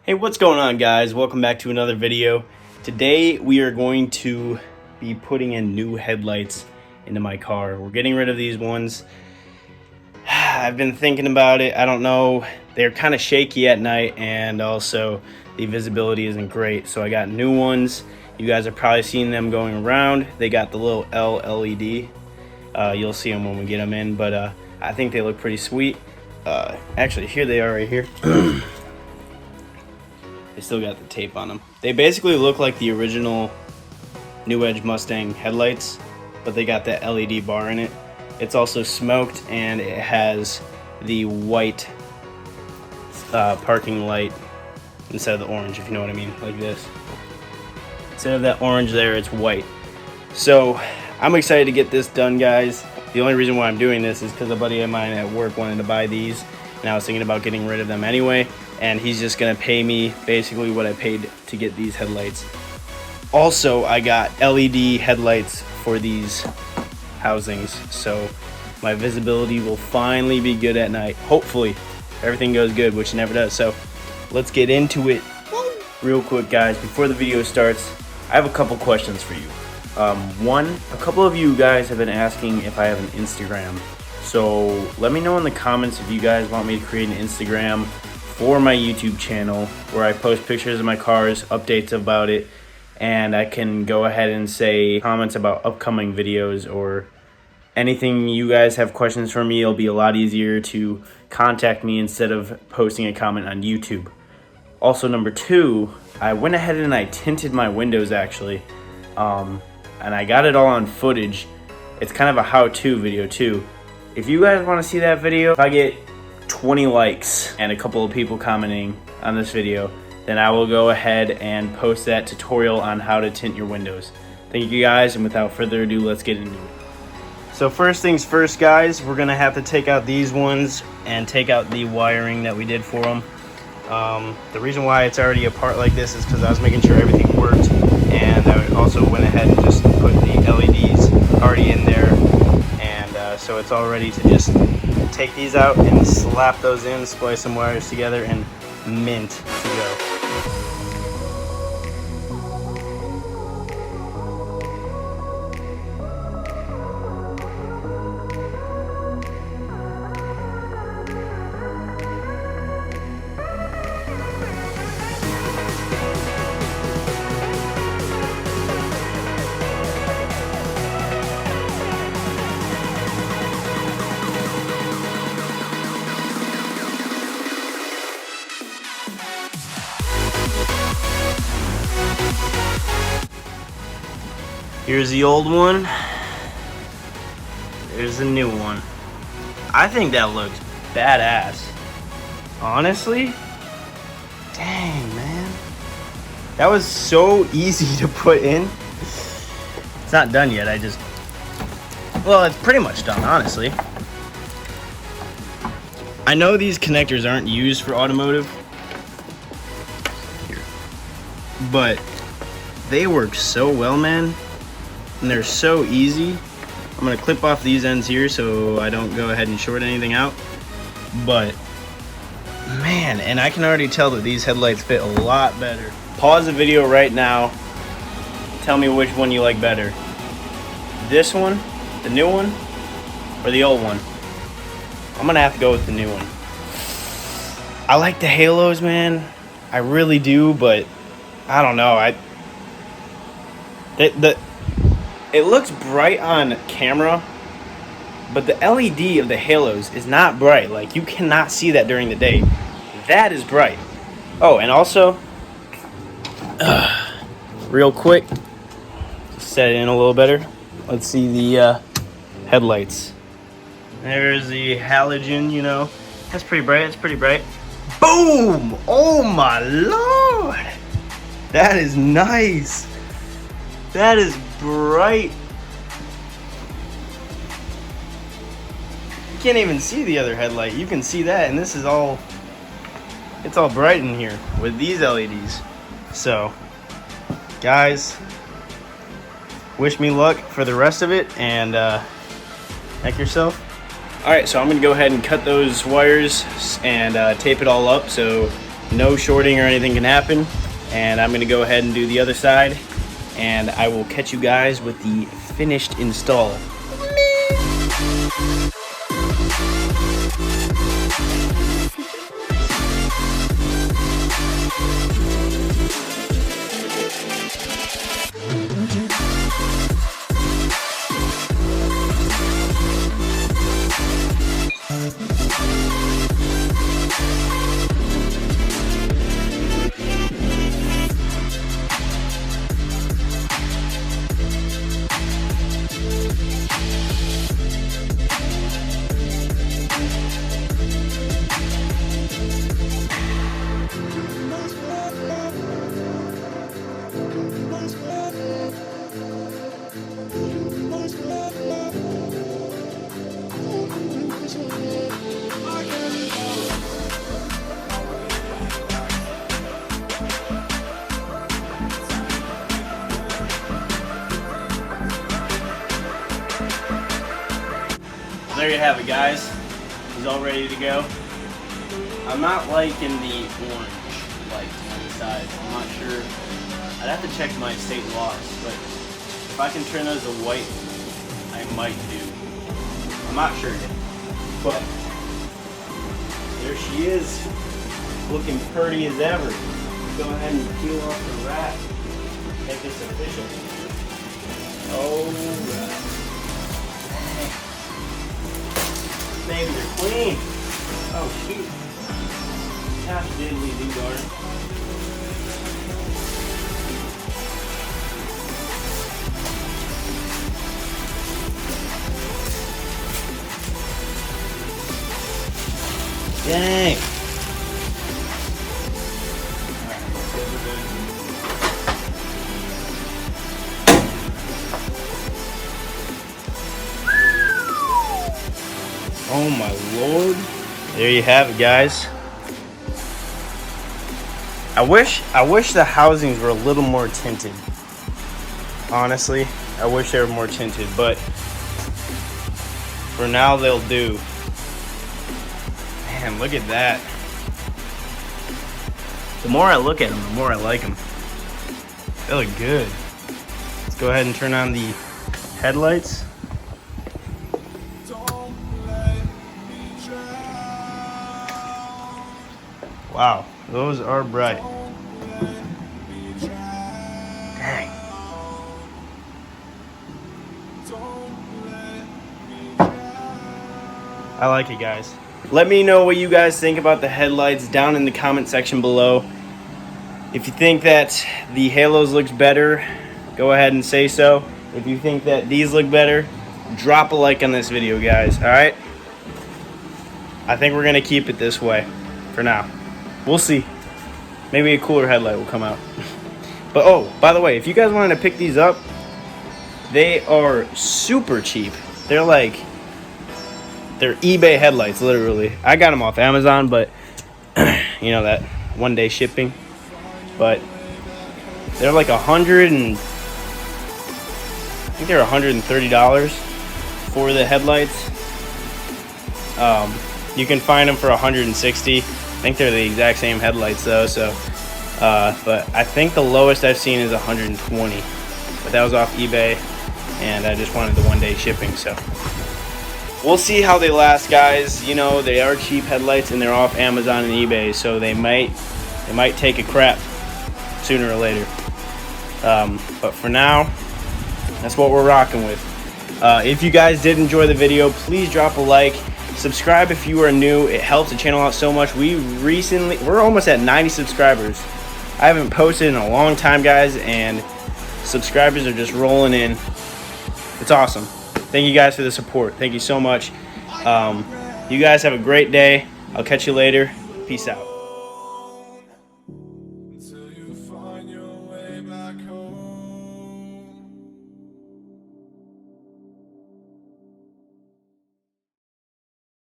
Hey, what's going on, guys? Welcome back to another video. Today we are going to be putting in new headlights into my car. We're getting rid of these ones. I've been thinking about it. I don't know, they're kind of shaky at night, and also the visibility isn't great, so I got new ones. You guys have probably seen them going around. They got the little L LED. You'll see them when we get them in, but I think they look pretty sweet. Actually, here they are right here. They still got the tape on them. They basically look like the original New Edge Mustang headlights, but they got that LED bar in it. It's also smoked, and it has the white parking light instead of the orange, if you know what I mean, like this. Instead of that orange there, it's white. So I'm excited to get this done, guys. The only reason why I'm doing this is because a buddy of mine at work wanted to buy these, and I was thinking about getting rid of them anyway, and he's just gonna pay me basically what I paid to get these headlights. Also, I got LED headlights for these housings, so my visibility will finally be good at night. Hopefully everything goes good, which it never does. So let's get into it real quick, guys. Before the video starts, I have a couple questions for you. One, a couple of you guys have been asking if I have an Instagram, so let me know in the comments if you guys want me to create an Instagram for my YouTube channel where I post pictures of my cars, updates about it, and I can go ahead and say comments about upcoming videos or anything you guys have questions for me. It'll be a lot easier to contact me instead of posting a comment on YouTube. Also, number two, I went ahead and I tinted my windows actually, and I got it all on footage. It's kind of a how-to video too. If you guys want to see that video, if I get 20 likes and a couple of people commenting on this video, then I will go ahead and post that tutorial on how to tint your windows. Thank you guys, and without further ado, let's get into it. So first things first, guys, we're gonna have to take out these ones and take out the wiring that we did for them. The reason why it's already apart like this is because I was making sure everything worked, and I also went ahead and just put the LEDs already in there, and so it's all ready to just take these out and slap those in, splice some wires together, and mint to go. Here's the old one. There's the new one. I think that looks badass. Honestly, dang, man. That was so easy to put in. It's not done yet. Well, it's pretty much done, honestly. I know these connectors aren't used for automotive, but they work so well, man. And they're so easy. I'm gonna clip off these ends here so I don't go ahead and short anything out. But man, and I can already tell that these headlights fit a lot better. Pause the video right now. Tell me which one you like better. This one, the new one, or the old one? I'm gonna have to go with the new one. I like the halos, man. I really do, but I don't know. It looks bright on camera, but the LED of the halos is not bright. Like, you cannot see that during the day. That is bright. Oh, and also, real quick, set it in a little better. Let's see the headlights. There's the halogen, you know. That's pretty bright. It's pretty bright. Boom! Oh my lord! That is nice. That is bright. You can't even see the other headlight. You can see that, and this is all, it's all bright in here with these LEDs. So, guys, wish me luck for the rest of it, and heck yourself. Alright, so I'm going to go ahead and cut those wires and tape it all up so no shorting or anything can happen. And I'm gonna go ahead and do the other side, and I will catch you guys with the finished install. There you have it, guys. He's all ready to go. I'm not liking the orange light on the sides. I'm not sure. I'd have to check my state laws, but if I can turn those to white, I might do. I'm not sure yet. But there she is, looking pretty as ever. Go ahead and peel off the wrap. Make this official. Alright. Baby, they're clean. Oh shoot. Gosh diddly do darn. Dang. Oh my lord. There you have it, guys. I wish the housings were a little more tinted. Honestly, I wish they were more tinted, but for now they'll do. Man, look at that. The more I look at them, the more I like them. They look good. Let's go ahead and turn on the headlights. Wow, those are bright. Dang. I like it, guys. Let me know what you guys think about the headlights down in the comment section below. If you think that the halos looks better, go ahead and say so. If you think that these look better, drop a like on this video, guys. All right? I think we're gonna keep it this way for now. We'll see. Maybe a cooler headlight will come out. But oh, by the way, if you guys wanted to pick these up, they are super cheap. They're eBay headlights, literally. I got them off Amazon, but you know, that one-day shipping. But they're like I think they're $130 for the headlights. You can find them for $160. I think they're the exact same headlights though, so but I think the lowest I've seen is 120, but that was off eBay, and I just wanted the one-day shipping, so we'll see how they last, guys. You know, they are cheap headlights and they're off Amazon and eBay, so they might take a crap sooner or later, but for now, that's what we're rocking with. If you guys did enjoy the video, please drop a like. Subscribe if you are new. It helps the channel out so much. We're almost at 90 subscribers. I haven't posted in a long time, guys, and subscribers are just rolling in. It's awesome. Thank you guys for the support. Thank you so much. You guys have a great day. I'll catch you later. Peace out. Until you find your way back home.